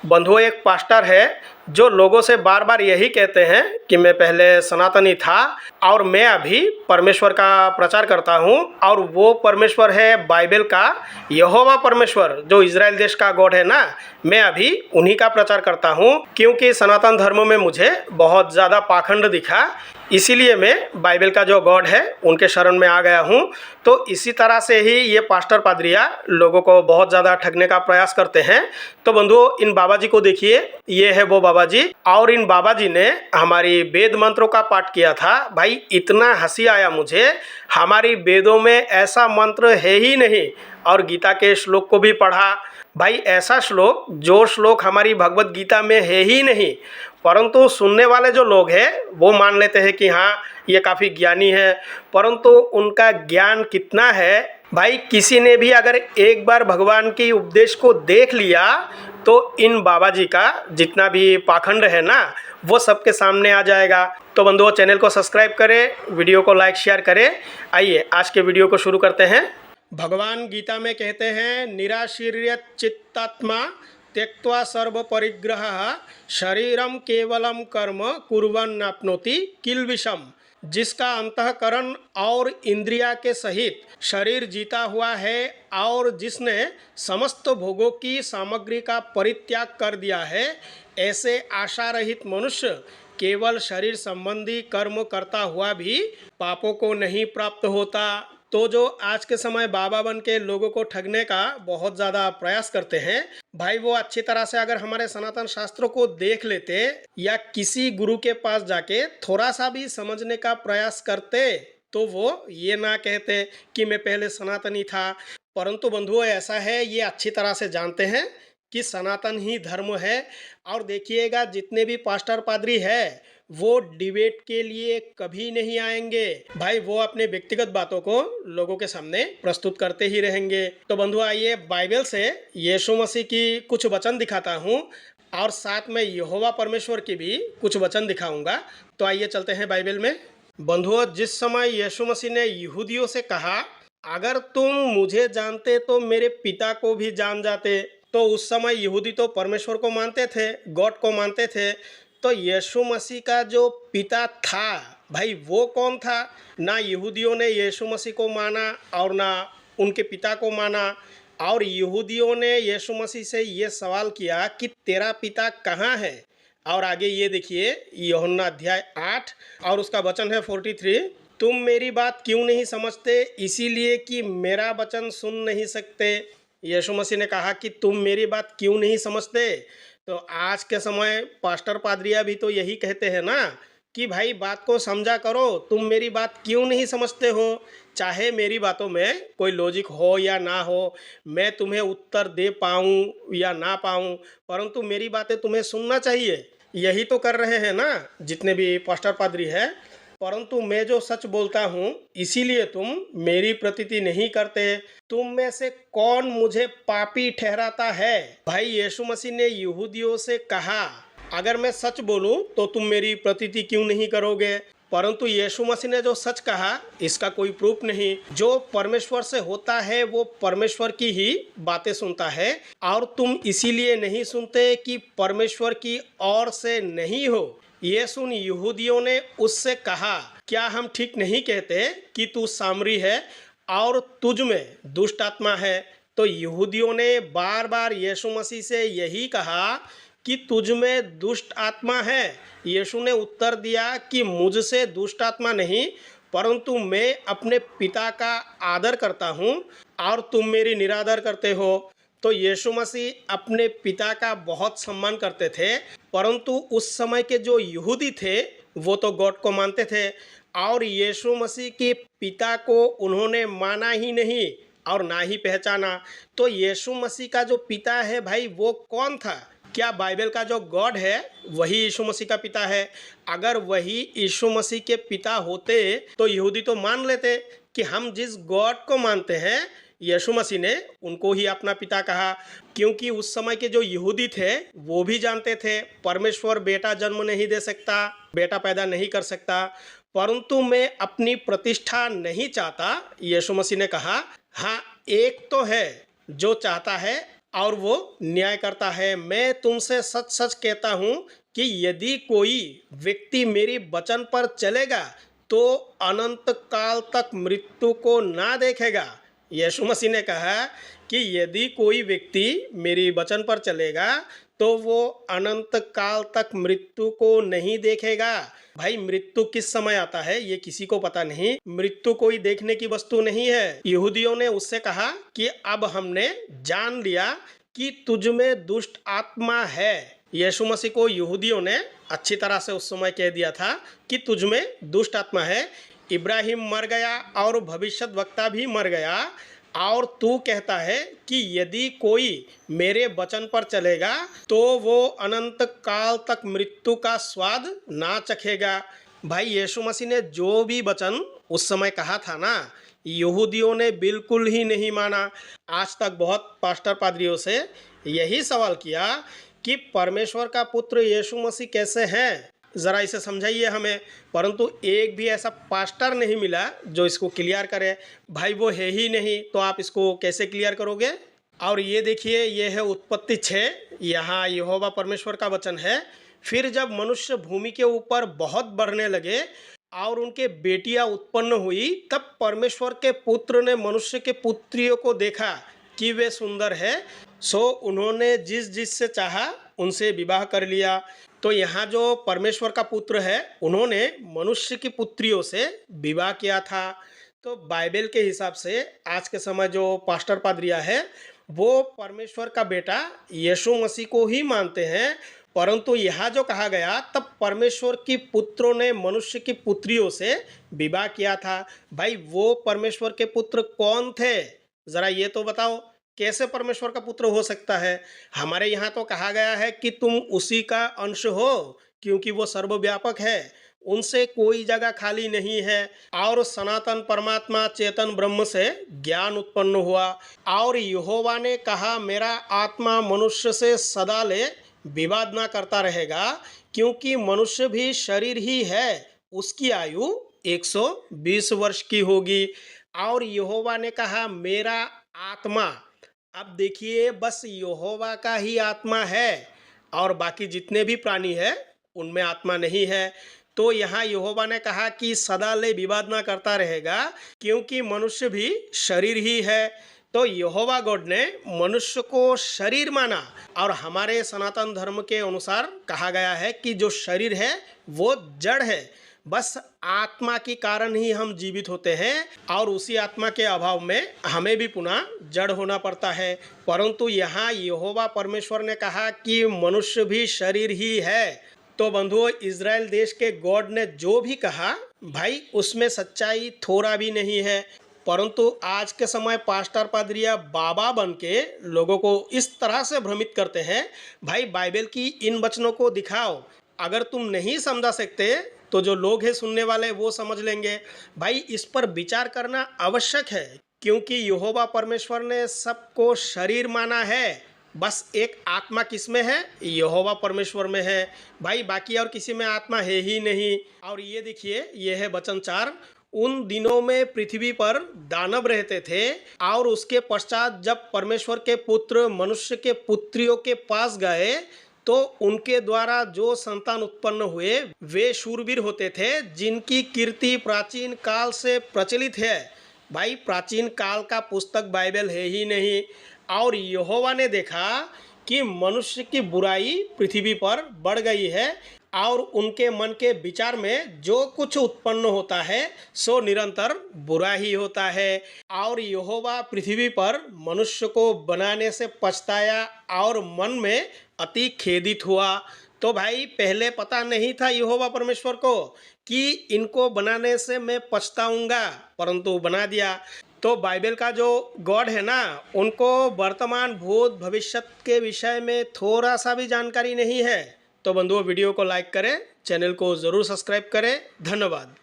बंधुओं, एक पास्टर है जो लोगों से बार बार यही कहते हैं कि मैं पहले सनातनी था और मैं अभी परमेश्वर का प्रचार करता हूँ। और वो परमेश्वर है बाइबल का यहोवा परमेश्वर, जो इज़राइल देश का गॉड है ना। मैं अभी उन्हीं का प्रचार करता हूँ, क्योंकि सनातन धर्म में मुझे बहुत ज़्यादा पाखंड दिखा। इसीलिए मैं बाइबल का जो गॉड है उनके शरण में आ गया हूँ। तो इसी तरह से ही ये पास्टर पादरिया लोगों को बहुत ज़्यादा ठगने का प्रयास करते हैं। तो बंधुओं, इन बाबा जी को देखिए, ये है वो बाबा जी। और इन बाबा जी ने हमारी वेद मंत्रों का पाठ किया था। भाई इतना हंसी आया मुझे। हमारी वेदों में ऐसा मंत्र है ही नहीं। और गीता के श्लोक को भी पढ़ा। भाई ऐसा श्लोक, जो श्लोक हमारी भगवत गीता में है ही नहीं, परंतु सुनने वाले जो लोग हैं वो मान लेते हैं कि हाँ, ये काफ़ी ज्ञानी है। परंतु उनका ज्ञान कितना है? भाई किसी ने भी अगर एक बार भगवान की उपदेश को देख लिया तो इन बाबा जी का जितना भी पाखंड है ना, वो सबके सामने आ जाएगा। तो बंधुओं, चैनल को सब्सक्राइब करें, वीडियो को लाइक शेयर करें। आइए आज के वीडियो को शुरू करते हैं। भगवान गीता में कहते हैं, निराशीर्यत चित्तात्मा त्यक्त्वा सर्व परिग्रह शरीरम केवलम कर्म कुर्वन्नाप्नोति किल्बिषम। जिसका अंतःकरण और इंद्रिया के सहित शरीर जीता हुआ है और जिसने समस्त भोगों की सामग्री का परित्याग कर दिया है, ऐसे आशा रहित मनुष्य केवल शरीर संबंधी कर्म करता हुआ भी पापों को नहीं प्राप्त होता। तो जो आज के समय बाबा बन के लोगों को ठगने का बहुत ज़्यादा प्रयास करते हैं, भाई वो अच्छी तरह से अगर हमारे सनातन शास्त्रों को देख लेते या किसी गुरु के पास जाके थोड़ा सा भी समझने का प्रयास करते, तो वो ये ना कहते कि मैं पहले सनातनी था। परंतु बंधुओं, ऐसा है, ये अच्छी तरह से जानते हैं कि सनातन ही धर्म है। और देखिएगा, जितने भी पास्टर पादरी है वो डिबेट के लिए कभी नहीं आएंगे। भाई वो अपने व्यक्तिगत बातों को लोगों के सामने प्रस्तुत करते ही रहेंगे। तो बंधु, आइए बाइबल से यीशु मसीह की कुछ वचन दिखाता हूँ और साथ में यहोवा परमेश्वर की भी कुछ वचन दिखाऊंगा। तो आइए चलते हैं बाइबल में। बंधुओं, जिस समय यीशु मसीह ने यहूदियों से कहा, अगर तुम मुझे जानते तो मेरे पिता को भी जान जाते, तो उस समय यहूदी तो परमेश्वर को मानते थे, गॉड को मानते थे। तो यीशु मसीह का जो पिता था, भाई वो कौन था? ना यहूदियों ने यीशु मसीह को माना और ना उनके पिता को माना। और यहूदियों ने यीशु मसीह से ये सवाल किया कि तेरा पिता कहाँ है? और आगे ये देखिए, यूहन्ना अध्याय 8 और उसका वचन है 43। तुम मेरी बात क्यों नहीं समझते? इसीलिए कि मेरा वचन सुन नहीं सकते। यीशु मसीह ने कहा कि तुम मेरी बात क्यों नहीं समझते। तो आज के समय पास्टर पादरिया भी तो यही कहते हैं ना कि भाई बात को समझा करो, तुम मेरी बात क्यों नहीं समझते हो? चाहे मेरी बातों में कोई लॉजिक हो या ना हो, मैं तुम्हें उत्तर दे पाऊँ या ना पाऊँ, परंतु मेरी बातें तुम्हें सुनना चाहिए। यही तो कर रहे हैं ना जितने भी पास्टर पादरी है। परंतु मैं जो सच बोलता हूँ, इसीलिए तुम मेरी प्रतीति नहीं करते। तुम में से कौन मुझे पापी ठहराता है? भाई यीशु मसीह ने यहूदियों से कहा, अगर मैं सच बोलूं तो तुम मेरी प्रतीति क्यों नहीं करोगे? परंतु यीशु मसीह ने जो सच कहा, इसका कोई प्रूफ नहीं। जो परमेश्वर से होता है वो परमेश्वर की ही बातें सुनता है। और तुम इसीलिए नहीं सुनते कि परमेश्वर की ओर से नहीं हो। ये सुन यहूदियों ने उससे कहा, क्या हम ठीक नहीं कहते कि तू सामरी है और तुझ में दुष्ट आत्मा है? तो यहूदियों ने बार बार यीशु मसीह से यही कहा कि तुझ में दुष्ट आत्मा है। यीशु ने उत्तर दिया कि मुझसे दुष्ट आत्मा नहीं, परंतु मैं अपने पिता का आदर करता हूँ और तुम मेरी निरादर करते हो। तो यीशु मसीह अपने पिता का बहुत सम्मान करते थे, परंतु उस समय के जो यहूदी थे वो तो गॉड को मानते थे और यीशु मसीह के पिता को उन्होंने माना ही नहीं और ना ही पहचाना। तो यीशु मसीह का जो पिता है, भाई वो कौन था? क्या बाइबल का जो गॉड है वही यीशु मसीह का पिता है? अगर वही यीशु मसीह के पिता होते तो यहूदी तो मान लेते कि हम जिस गॉड को मानते हैं, यीशु मसीह ने उनको ही अपना पिता कहा। क्योंकि उस समय के जो यहूदी थे वो भी जानते थे परमेश्वर बेटा जन्म नहीं दे सकता, बेटा पैदा नहीं कर सकता। परंतु मैं अपनी प्रतिष्ठा नहीं चाहता, यीशु मसीह ने कहा। हाँ, एक तो है जो चाहता है और वो न्याय करता है। मैं तुमसे सच सच कहता हूँ कि यदि कोई व्यक्ति मेरी वचन पर चलेगा तो अनंत काल तक मृत्यु को ना देखेगा। यीशु मसीह ने कहा कि यदि कोई व्यक्ति मेरी वचन पर चलेगा तो वो अनंत काल तक मृत्यु को नहीं देखेगा। भाई मृत्यु किस समय आता है ये किसी को पता नहीं। मृत्यु कोई देखने की वस्तु नहीं है। यहूदियों ने उससे कहा कि अब हमने जान लिया कि तुझ में दुष्ट आत्मा है। यीशु मसीह को यहूदियों ने अच्छी तरह से उस समय कह दिया था कि तुझ में दुष्ट आत्मा है। इब्राहिम मर गया और भविष्यद्वक्ता भी मर गया और तू कहता है कि यदि कोई मेरे वचन पर चलेगा तो वो अनंत काल तक मृत्यु का स्वाद ना चखेगा। भाई यीशु मसीह ने जो भी वचन उस समय कहा था ना, यहूदियों ने बिल्कुल ही नहीं माना। आज तक बहुत पास्टर पादरियों से यही सवाल किया कि परमेश्वर का पुत्र यीशु मसीह कैसे हैं, ज़रा इसे समझाइए हमें, परंतु एक भी ऐसा पास्टर नहीं मिला जो इसको क्लियर करे। भाई वो है ही नहीं तो आप इसको कैसे क्लियर करोगे। और ये देखिए, ये है उत्पत्ति 6, यहाँ यहोवा परमेश्वर का वचन है। फिर जब मनुष्य भूमि के ऊपर बहुत बढ़ने लगे और उनके बेटियां उत्पन्न हुई, तब परमेश्वर के पुत्र ने मनुष्य के पुत्रियों को देखा कि वे सुंदर है, सो उन्होंने जिस जिस से चाहा उनसे विवाह कर लिया। तो यहाँ जो परमेश्वर का पुत्र है उन्होंने मनुष्य की पुत्रियों से विवाह किया था। तो बाइबल के हिसाब से आज के समय जो पास्टर पादरिया है वो परमेश्वर का बेटा यीशु मसीह को ही मानते हैं, परंतु यहाँ जो कहा गया तब परमेश्वर की पुत्रों ने मनुष्य की पुत्रियों से विवाह किया था। भाई वो परमेश्वर के पुत्र कौन थे, ज़रा ये तो बताओ, कैसे परमेश्वर का पुत्र हो सकता है। हमारे यहाँ तो कहा गया है कि तुम उसी का अंश हो, क्योंकि वो सर्वव्यापक है, उनसे कोई जगह खाली नहीं है। और सनातन परमात्मा चेतन ब्रह्म से ज्ञान उत्पन्न हुआ। और यहोवा ने कहा मेरा आत्मा मनुष्य से सदा ले विवाद ना करता रहेगा, क्योंकि मनुष्य भी शरीर ही है, उसकी आयु 120 वर्ष की होगी। और यहोवा ने कहा मेरा आत्मा, अब देखिए बस यहोवा का ही आत्मा है और बाकी जितने भी प्राणी हैं उनमें आत्मा नहीं है। तो यहाँ यहोवा ने कहा कि सदा ले विवाद ना करता रहेगा, क्योंकि मनुष्य भी शरीर ही है। तो यहोवा गॉड ने मनुष्य को शरीर माना। और हमारे सनातन धर्म के अनुसार कहा गया है कि जो शरीर है वो जड़ है, बस आत्मा के कारण ही हम जीवित होते हैं और उसी आत्मा के अभाव में हमें भी पुनः जड़ होना पड़ता है। परंतु यहाँ यहोवा परमेश्वर ने कहा कि मनुष्य भी शरीर ही है। तो बंधुओं, इज़राइल देश के गॉड ने जो भी कहा भाई उसमें सच्चाई थोड़ा भी नहीं है। परंतु आज के समय पास्टर पादरिया बाबा बन के लोगों को इस तरह से भ्रमित करते हैं। भाई बाइबल की इन वचनों को दिखाओ, अगर तुम नहीं समझा सकते तो जो लोग हैं सुनने वाले वो समझ लेंगे। भाई इस पर विचार करना आवश्यक है, क्योंकि यहोवा परमेश्वर ने सबको शरीर माना है, बस एक आत्मा किस में है, यहोवा परमेश्वर में है। भाई बाकी और किसी में आत्मा है ही नहीं। और ये देखिए, ये है वचन 4, उन दिनों में पृथ्वी पर दानव रहते थे और उसके पश्चात जब परमेश्वर के पुत्र मनुष्य के पुत्रियों के पास गए तो उनके द्वारा जो संतान उत्पन्न हुए वे शूरवीर होते थे, जिनकी कीर्ति प्राचीन काल से प्रचलित है। भाई प्राचीन काल का पुस्तक बाइबल है ही नहीं। और यहोवा ने देखा कि मनुष्य की बुराई पृथ्वी पर बढ़ गई है और उनके मन के विचार में जो कुछ उत्पन्न होता है सो निरंतर बुरा ही होता है। और यहोवा पृथ्वी पर मनुष्य को बनाने से पछताया और मन में अति खेदित हुआ। तो भाई पहले पता नहीं था यहोवा परमेश्वर को कि इनको बनाने से मैं पछताऊंगा, परंतु बना दिया। तो बाइबल का जो गॉड है ना, उनको वर्तमान भूत भविष्य के विषय में थोड़ा सा भी जानकारी नहीं है। तो बंधुओं, वीडियो को लाइक करें, चैनल को ज़रूर सब्सक्राइब करें। धन्यवाद।